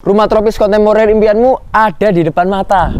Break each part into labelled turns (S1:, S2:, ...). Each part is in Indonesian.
S1: Rumah tropis kontemporer impianmu ada di depan mata.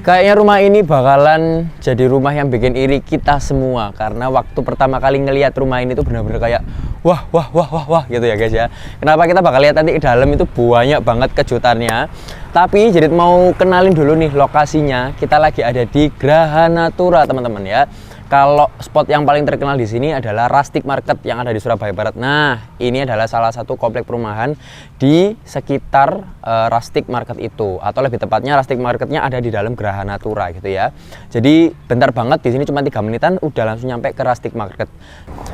S1: Kayaknya rumah ini bakalan jadi rumah yang bikin iri kita semua. Karena waktu pertama kali ngelihat rumah ini tuh bener-bener kayak wah gitu ya guys ya. Kenapa kita bakal lihat nanti di dalam itu banyak banget kejutannya. Tapi jadi mau kenalin dulu nih lokasinya. Kita lagi ada di Graha Natura teman-teman ya. Kalau spot yang paling terkenal di sini adalah Rustic Market yang ada di Surabaya Barat. Nah, ini adalah salah satu komplek perumahan di sekitar Rustic Market itu, atau lebih tepatnya Rustic Marketnya ada di dalam Graha Natura gitu ya. Jadi bentar banget, di sini cuma 3 menitan udah langsung nyampe ke Rustic Market.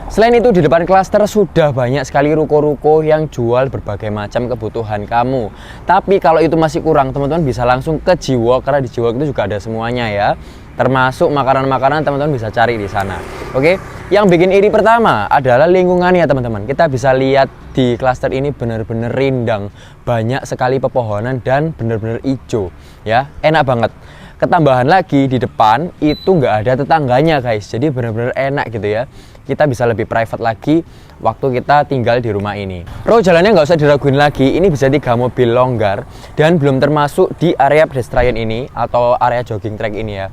S1: Selain itu di depan klaster sudah banyak sekali ruko-ruko yang jual berbagai macam kebutuhan kamu. Tapi kalau itu masih kurang, teman-teman bisa langsung ke Jiwok, karena di Jiwok itu juga ada semuanya ya. Termasuk makanan-makanan teman-teman bisa cari di sana. Oke, yang bikin iri pertama adalah lingkungannya teman-teman. Kita bisa lihat di klaster ini benar-benar rindang, banyak sekali pepohonan dan benar-benar hijau ya, enak banget. Ketambahan lagi di depan itu nggak ada tetangganya guys, jadi benar-benar enak gitu ya. Kita bisa lebih private lagi waktu kita tinggal di rumah ini. Row jalannya nggak usah diraguin lagi, ini bisa 3 mobil longgar dan belum termasuk di area pedestrian ini atau area jogging track ini ya.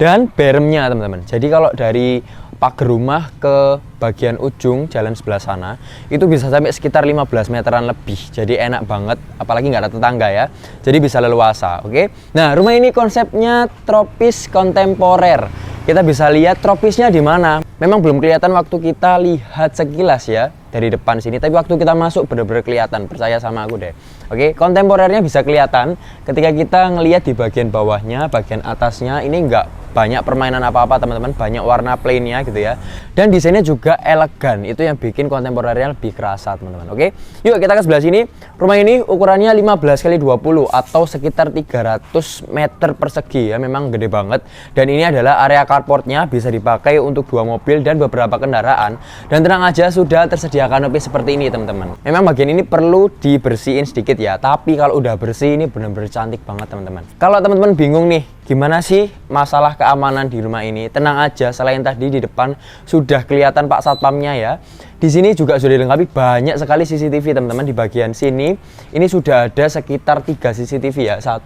S1: Dan beremnya teman-teman, jadi kalau dari pagar rumah ke bagian ujung jalan sebelah sana itu bisa sampai sekitar 15 meteran lebih, jadi enak banget, apalagi nggak ada tetangga ya, jadi bisa leluasa. Oke, nah rumah ini konsepnya tropis kontemporer. Kita bisa lihat tropisnya di mana. Memang belum kelihatan waktu kita lihat sekilas ya dari depan sini, tapi waktu kita masuk benar-benar kelihatan, percaya sama aku deh. Oke, kontemporernya bisa kelihatan ketika kita ngelihat di bagian bawahnya, bagian atasnya ini nggak banyak permainan apa-apa teman-teman, banyak warna plainnya gitu ya. Dan desainnya juga elegan, itu yang bikin kontemporernya lebih kerasa teman-teman. Oke, yuk kita ke sebelah sini. Rumah ini ukurannya 15x20 atau sekitar 300 meter persegi ya, memang gede banget. Dan ini adalah area carportnya, bisa dipakai untuk 2 mobil dan beberapa kendaraan. Dan tenang aja, sudah tersedia kanopi seperti ini teman-teman. Memang bagian ini perlu dibersihin sedikit ya, tapi kalau udah bersih ini benar-benar cantik banget teman-teman. Kalau teman-teman bingung nih, gimana sih masalah keamanan di rumah ini? Tenang aja, selain tadi di depan sudah kelihatan Pak Satpamnya ya. Di sini juga sudah dilengkapi banyak sekali CCTV teman-teman. Di bagian sini ini sudah ada sekitar 3 CCTV ya. 1,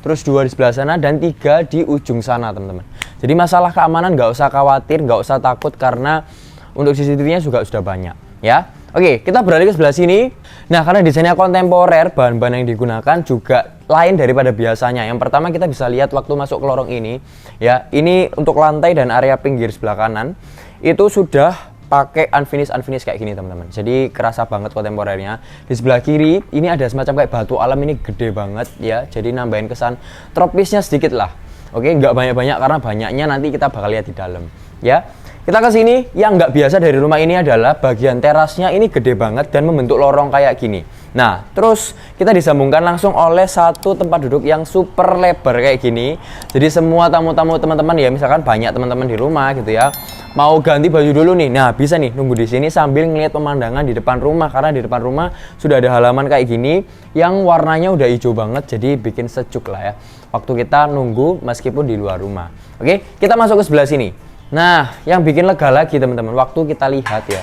S1: terus 2 di sebelah sana dan 3 di ujung sana teman-teman. Jadi masalah keamanan nggak usah khawatir, nggak usah takut karena untuk CCTV-nya juga sudah banyak ya. Oke, kita beralih ke sebelah sini. Nah, karena desainnya kontemporer, bahan-bahan yang digunakan juga lain daripada biasanya. Yang pertama kita bisa lihat waktu masuk ke lorong ini ya, ini untuk lantai dan area pinggir sebelah kanan itu sudah pakai unfinish kayak gini teman-teman. Jadi kerasa banget kontemporernya. Di sebelah kiri ini ada semacam kayak batu alam, ini gede banget ya. Jadi nambahin kesan tropisnya sedikit lah. Oke, nggak banyak-banyak karena banyaknya nanti kita bakal lihat di dalam ya. Kita ke sini, yang nggak biasa dari rumah ini adalah bagian terasnya ini gede banget dan membentuk lorong kayak gini. Nah, terus kita disambungkan langsung oleh satu tempat duduk yang super lebar kayak gini. Jadi semua tamu-tamu teman-teman ya, misalkan banyak teman-teman di rumah gitu ya, mau ganti baju dulu nih, nah bisa nih nunggu di sini sambil ngeliat pemandangan di depan rumah, karena di depan rumah sudah ada halaman kayak gini yang warnanya udah hijau banget, jadi bikin sejuk lah ya waktu kita nunggu meskipun di luar rumah. Oke, kita masuk ke sebelah sini. Nah, yang bikin lega lagi teman-teman, waktu kita lihat ya,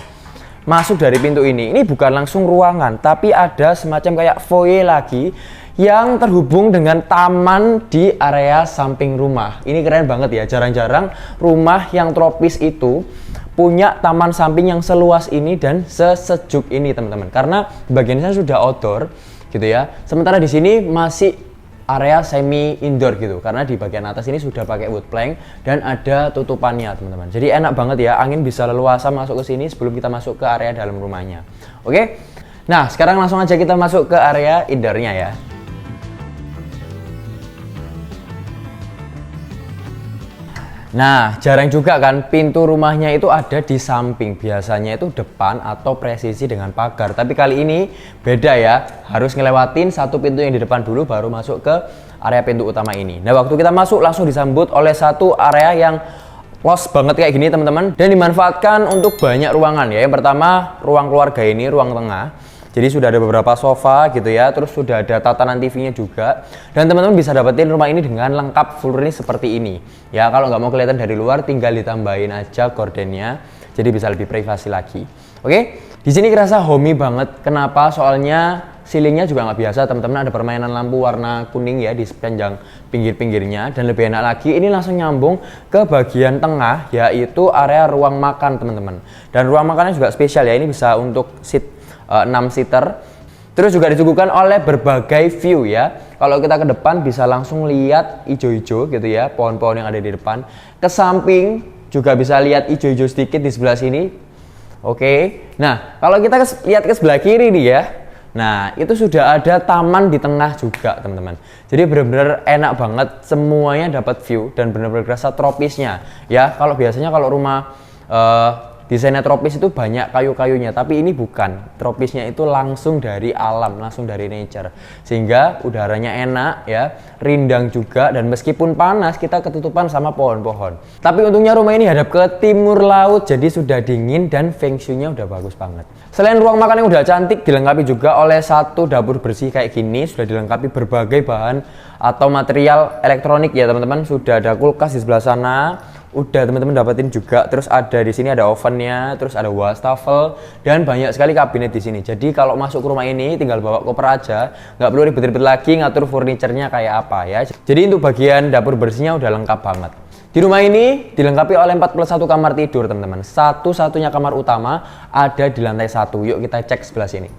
S1: masuk dari pintu ini bukan langsung ruangan, tapi ada semacam kayak foyer lagi yang terhubung dengan taman di area samping rumah. Ini keren banget ya, jarang-jarang rumah yang tropis itu punya taman samping yang seluas ini dan sesejuk ini teman-teman. Karena bagian sana sudah outdoor gitu ya, sementara di sini masih area semi indoor gitu, karena di bagian atas ini sudah pakai wood plank dan ada tutupannya teman-teman. Jadi enak banget ya, angin bisa leluasa masuk ke sini sebelum kita masuk ke area dalam rumahnya. Oke, nah sekarang langsung aja kita masuk ke area indoornya ya. Nah, jarang juga kan pintu rumahnya itu ada di samping. Biasanya itu depan atau presisi dengan pagar. Tapi kali ini beda ya. Harus ngelewatin satu pintu yang di depan dulu baru masuk ke area pintu utama ini. Nah, waktu kita masuk langsung disambut oleh satu area yang luas banget kayak gini teman-teman. Dan dimanfaatkan untuk banyak ruangan ya. Yang pertama, ruang keluarga ini, ruang tengah. Jadi sudah ada beberapa sofa gitu ya, terus sudah ada tatanan TV-nya juga. Dan teman-teman bisa dapetin rumah ini dengan lengkap full furnish seperti ini. Ya, kalau nggak mau kelihatan dari luar tinggal ditambahin aja gordennya. Jadi bisa lebih privasi lagi. Oke, di sini kerasa homey banget. Kenapa? Soalnya ceilingnya juga nggak biasa, teman-teman. Ada permainan lampu warna kuning ya di sepanjang pinggir-pinggirnya. Dan lebih enak lagi, ini langsung nyambung ke bagian tengah, yaitu area ruang makan, teman-teman. Dan ruang makannya juga spesial ya. Ini bisa untuk seat 6 seater. Terus juga disuguhkan oleh berbagai view ya. Kalau kita ke depan bisa langsung lihat hijau-hijau gitu ya, pohon-pohon yang ada di depan. Ke samping juga bisa lihat hijau-hijau sedikit di sebelah sini. Oke. Nah, kalau kita lihat ke sebelah kiri nih ya. Nah, itu sudah ada taman di tengah juga, teman-teman. Jadi benar-benar enak banget, semuanya dapat view dan benar-benar kerasa tropisnya. Ya, kalau biasanya kalau rumah desainnya tropis itu banyak kayu-kayunya, tapi ini bukan. Tropisnya itu langsung dari alam, langsung dari nature. Sehingga udaranya enak ya, rindang juga, dan meskipun panas kita ketutupan sama pohon-pohon. Tapi untungnya rumah ini hadap ke timur laut, jadi sudah dingin dan feng shui-nya udah bagus banget. Selain ruang makan yang udah cantik, dilengkapi juga oleh satu dapur bersih kayak gini, sudah dilengkapi berbagai bahan atau material elektronik ya, teman-teman. Sudah ada kulkas di sebelah sana. Udah teman-teman dapetin juga, terus ada di sini ada ovennya, terus ada wastafel dan banyak sekali kabinet di sini. Jadi kalau masuk ke rumah ini tinggal bawa koper aja, nggak perlu ribet-ribet lagi ngatur furniturnya kayak apa ya. Jadi untuk bagian dapur bersihnya udah lengkap banget. Di rumah ini dilengkapi oleh 4+1 kamar tidur, teman-teman. Satu-satunya kamar utama ada di lantai 1. Yuk kita cek sebelah sini.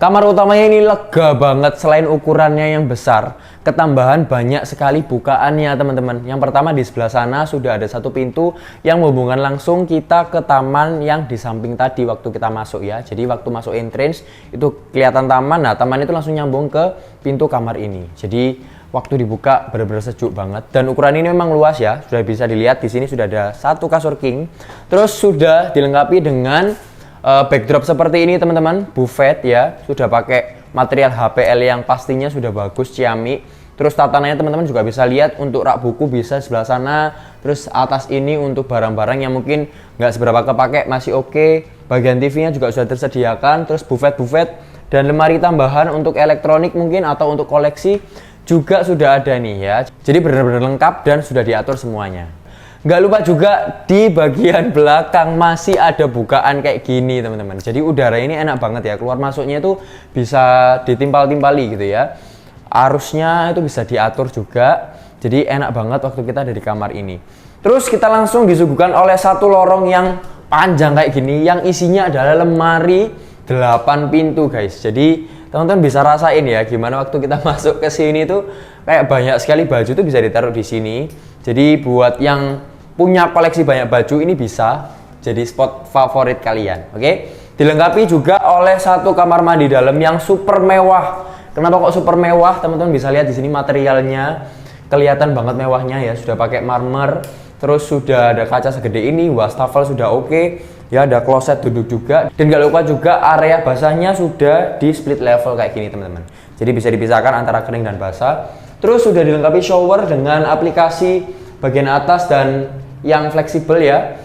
S1: Kamar utamanya ini lega banget, selain ukurannya yang besar, ketambahan banyak sekali bukaannya, teman-teman. Yang pertama di sebelah sana sudah ada satu pintu yang menghubungkan langsung kita ke taman yang di samping tadi waktu kita masuk ya. Jadi waktu masuk entrance itu kelihatan taman, nah taman itu langsung nyambung ke pintu kamar ini. Jadi waktu dibuka benar-benar sejuk banget, dan ukuran ini memang luas ya. Sudah bisa dilihat di sini sudah ada satu kasur king. Terus sudah dilengkapi dengan backdrop seperti ini, teman-teman. Buffet ya, sudah pakai material HPL yang pastinya sudah bagus, ciamik. Terus tatanannya teman-teman juga bisa lihat, untuk rak buku bisa sebelah sana. Terus atas ini untuk barang-barang yang mungkin nggak seberapa kepake masih oke. Bagian TV-nya juga sudah tersediakan. Terus buffet dan lemari tambahan untuk elektronik mungkin atau untuk koleksi juga sudah ada nih ya. Jadi benar-benar lengkap dan sudah diatur semuanya. Nggak lupa juga di bagian belakang masih ada bukaan kayak gini, teman-teman. Jadi udara ini enak banget ya, keluar masuknya itu bisa ditimpal-timpali gitu ya. Arusnya itu bisa diatur juga, jadi enak banget waktu kita ada di kamar ini. Terus kita langsung disuguhkan oleh satu lorong yang panjang kayak gini, yang isinya adalah lemari 8 pintu guys. Jadi teman-teman bisa rasain ya gimana waktu kita masuk ke sini tuh kayak banyak sekali baju tuh bisa ditaruh di sini. Jadi buat yang punya koleksi banyak baju ini bisa jadi spot favorit kalian. Oke? Dilengkapi juga oleh satu kamar mandi dalam yang super mewah. Kenapa kok super mewah? Teman-teman bisa lihat di sini materialnya kelihatan banget mewahnya ya. Sudah pakai marmer, terus sudah ada kaca segede ini, wastafel sudah oke. Ya, ada kloset duduk juga, dan gak lupa juga area basahnya sudah di split level kayak gini, teman-teman. Jadi bisa dipisahkan antara kering dan basah. Terus sudah dilengkapi shower dengan aplikasi bagian atas dan yang fleksibel ya.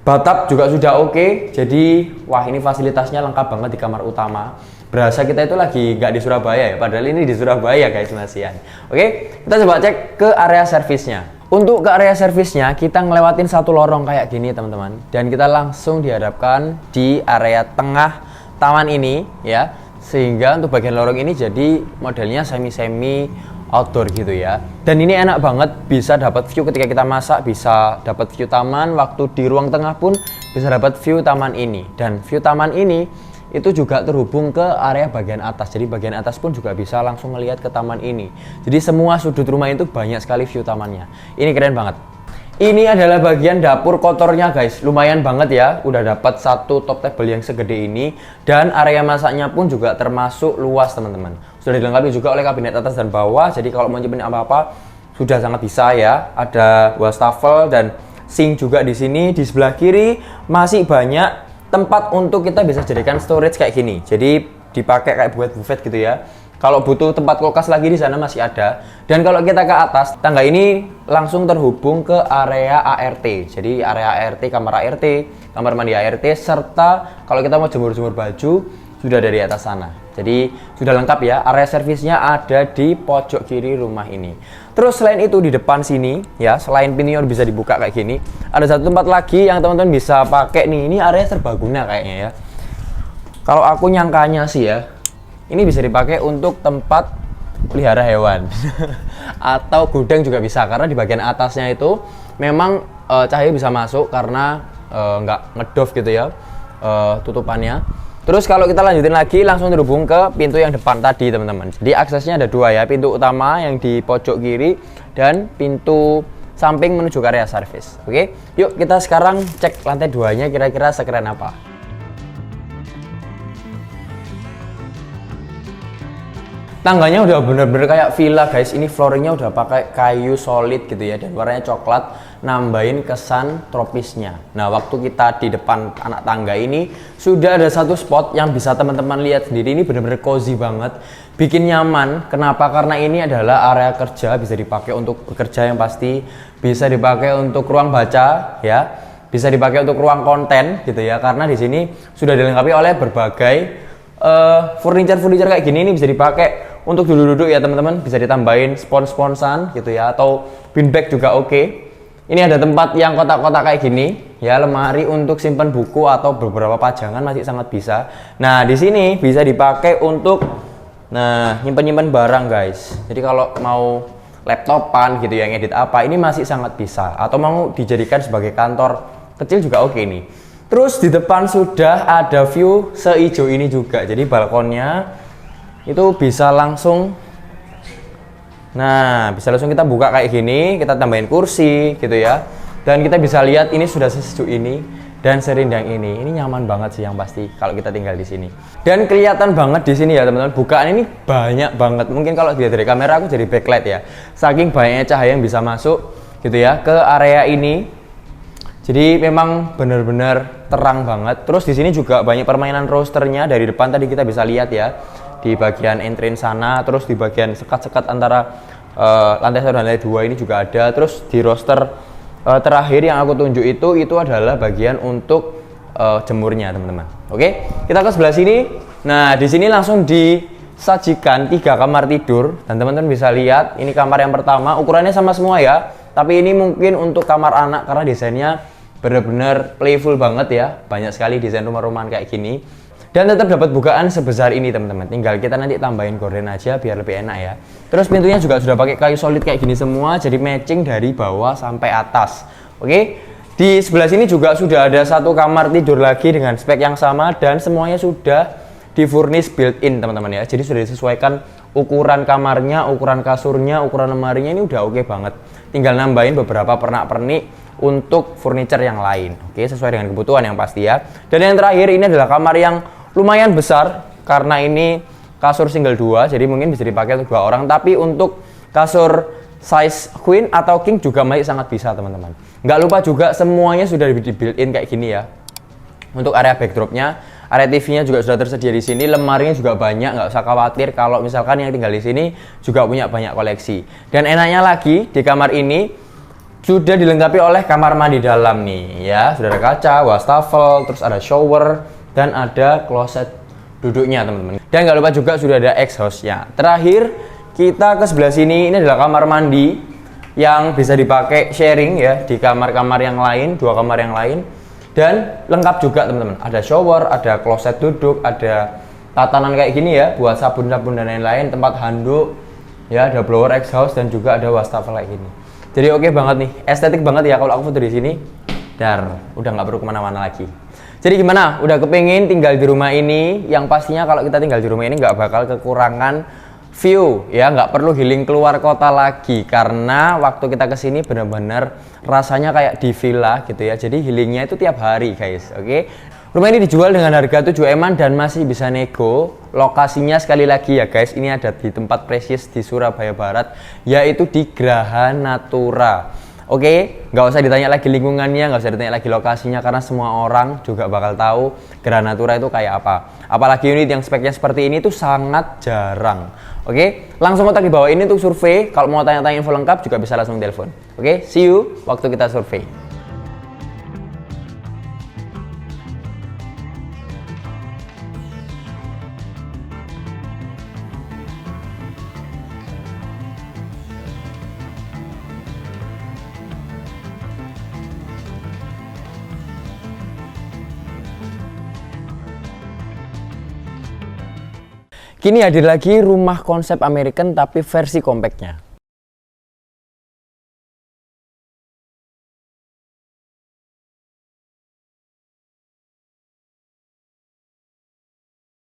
S1: Bathtub juga sudah oke. Jadi wah, ini fasilitasnya lengkap banget di kamar utama. Berasa kita itu lagi nggak di Surabaya ya, padahal ini di Surabaya guys masihan. Oke, kita coba cek ke area servisnya. Untuk ke area servisnya kita ngelewatin satu lorong kayak gini, teman-teman, dan kita langsung dihadapkan di area tengah taman ini ya. Sehingga untuk bagian lorong ini jadi modelnya semi-semi outdoor gitu ya. Dan ini enak banget, bisa dapat view ketika kita masak, bisa dapat view taman. Waktu di ruang tengah pun bisa dapat view taman ini. Dan view taman ini itu juga terhubung ke area bagian atas. Jadi bagian atas pun juga bisa langsung melihat ke taman ini. Jadi semua sudut rumah itu banyak sekali view tamannya. Ini keren banget. Ini adalah bagian dapur kotornya guys, lumayan banget ya. Udah dapat satu top table yang segede ini, dan area masaknya pun juga termasuk luas, teman-teman. Sudah dilengkapi juga oleh kabinet atas dan bawah, jadi kalau mau nyimpen apa-apa sudah sangat bisa ya. Ada wastafel dan sink juga di sini. Di sebelah kiri masih banyak tempat untuk kita bisa jadikan storage kayak gini. Jadi dipakai kayak buat buffet gitu ya. Kalau butuh tempat kulkas lagi di sana masih ada. Dan kalau kita ke atas, tangga ini langsung terhubung ke area ART. Jadi area ART, kamar ART, kamar mandi ART, serta kalau kita mau jemur-jemur baju sudah dari atas sana. Jadi sudah lengkap ya. Area servisnya ada di pojok kiri rumah ini. Terus selain itu di depan sini ya, selain pintunya bisa dibuka kayak gini, ada satu tempat lagi yang teman-teman bisa pakai nih. Ini area serbaguna kayaknya ya. Kalau aku nyangkanya sih ya, ini bisa dipakai untuk tempat pelihara hewan atau gudang juga bisa, karena di bagian atasnya itu memang cahaya bisa masuk karena nggak ngedoff gitu ya tutupannya. Terus kalau kita lanjutin lagi langsung terhubung ke pintu yang depan tadi teman-teman. Jadi aksesnya ada dua ya, pintu utama yang di pojok kiri dan pintu samping menuju ke area service. Oke, yuk kita sekarang cek lantai 2-nya kira-kira sekeren apa. Tangganya udah bener-bener kayak villa guys. Ini flooringnya udah pakai kayu solid gitu ya, dan warnanya coklat, nambahin kesan tropisnya. Nah, waktu kita di depan anak tangga ini sudah ada satu spot yang bisa teman-teman lihat sendiri. Ini bener-bener cozy banget, bikin nyaman. Kenapa? Karena ini adalah area kerja, bisa dipakai untuk bekerja yang pasti, bisa dipakai untuk ruang baca ya, bisa dipakai untuk ruang konten gitu ya. Karena di sini sudah dilengkapi oleh berbagai furniture kayak gini. Ini bisa dipakai untuk duduk-duduk ya teman-teman, bisa ditambahin spons-sponsan gitu ya, atau beanbag juga oke. Ini ada tempat yang kotak-kotak kayak gini ya, lemari untuk simpan buku atau beberapa pajangan masih sangat bisa. Nah, di sini bisa dipakai untuk nyimpan-nyimpan barang guys. Jadi kalau mau laptopan gitu yang edit apa, ini masih sangat bisa, atau mau dijadikan sebagai kantor kecil juga oke nih. Terus di depan sudah ada view seijo ini juga. Jadi balkonnya itu bisa langsung, bisa langsung kita buka kayak gini, kita tambahin kursi gitu ya, dan kita bisa lihat ini sudah sesejuk ini dan serindang ini. Ini nyaman banget sih yang pasti kalau kita tinggal di sini. Dan kelihatan banget di sini ya teman-teman, bukaan ini banyak banget. Mungkin kalau dilihat dari kamera aku jadi backlight ya, saking banyaknya cahaya yang bisa masuk gitu ya ke area ini. Jadi memang benar-benar terang banget. Terus di sini juga banyak permainan rosternya. Dari depan tadi kita bisa lihat ya, di bagian entrance sana, terus di bagian sekat-sekat antara lantai 1 dan lantai 2 ini juga ada. Terus di roster terakhir yang aku tunjuk itu adalah bagian untuk jemurnya teman-teman. Oke, kita ke sebelah sini. Nah, di sini langsung disajikan 3 kamar tidur, dan teman-teman bisa lihat ini kamar yang pertama, ukurannya sama semua ya, tapi ini mungkin untuk kamar anak karena desainnya benar-benar playful banget ya. Banyak sekali desain rumah-rumahan kayak gini. Dan tetap dapat bukaan sebesar ini teman-teman. Tinggal kita nanti tambahin gorden aja biar lebih enak ya. Terus pintunya juga sudah pakai kayu solid kayak gini semua, jadi matching dari bawah sampai atas. Oke. Di sebelah sini juga sudah ada satu kamar tidur lagi dengan spek yang sama, dan semuanya sudah di-furnish built-in teman-teman ya. Jadi sudah disesuaikan ukuran kamarnya, ukuran kasurnya, ukuran lemarinya, ini udah oke banget. Tinggal nambahin beberapa pernak-pernik untuk furniture yang lain. Oke, sesuai dengan kebutuhan yang pasti ya. Dan yang terakhir ini adalah kamar yang lumayan besar karena ini kasur single 2, jadi mungkin bisa dipakai untuk 2 orang, tapi untuk kasur size queen atau king juga masih sangat bisa teman-teman. Nggak lupa juga semuanya sudah di built-in kayak gini ya. Untuk area backdropnya, area TV-nya juga sudah tersedia di sini, lemarinya juga banyak, nggak usah khawatir kalau misalkan yang tinggal di sini juga punya banyak koleksi. Dan enaknya lagi di kamar ini sudah dilengkapi oleh kamar mandi dalam nih ya, sudah ada kaca, wastafel, terus ada shower, dan ada kloset duduknya teman-teman. Dan nggak lupa juga sudah ada exhaust-nya. Terakhir kita ke sebelah sini, ini adalah kamar mandi yang bisa dipakai sharing ya di kamar-kamar yang lain, 2 kamar yang lain. Dan lengkap juga teman-teman, ada shower, ada kloset duduk, ada tatanan kayak gini ya buat sabun-sabun dan lain-lain, tempat handuk ya, ada blower exhaust, dan juga ada wastafel kayak gini. Jadi oke banget nih, estetik banget ya kalau aku foto di sini. Dar, udah nggak perlu kemana-mana lagi. Jadi gimana? Udah kepingin tinggal di rumah ini? Yang pastinya kalau kita tinggal di rumah ini nggak bakal kekurangan view ya, nggak perlu healing keluar kota lagi, karena waktu kita kesini benar-benar rasanya kayak di villa gitu ya. Jadi healingnya itu tiap hari guys. Oke. Rumah ini dijual dengan harga 7 eman dan masih bisa nego. Lokasinya sekali lagi ya guys, ini ada di tempat precious di Surabaya Barat, yaitu di Graha Natura. Oke, nggak usah ditanya lagi lingkungannya, nggak usah ditanya lagi lokasinya, karena semua orang juga bakal tahu Granatura itu kayak apa. Apalagi unit yang speknya seperti ini tuh sangat jarang. Oke, langsung kontak di bawah ini untuk survei. Kalau mau tanya-tanya info lengkap juga bisa langsung telepon. Oke, see you waktu kita survei. Kini hadir lagi rumah konsep American tapi versi compactnya.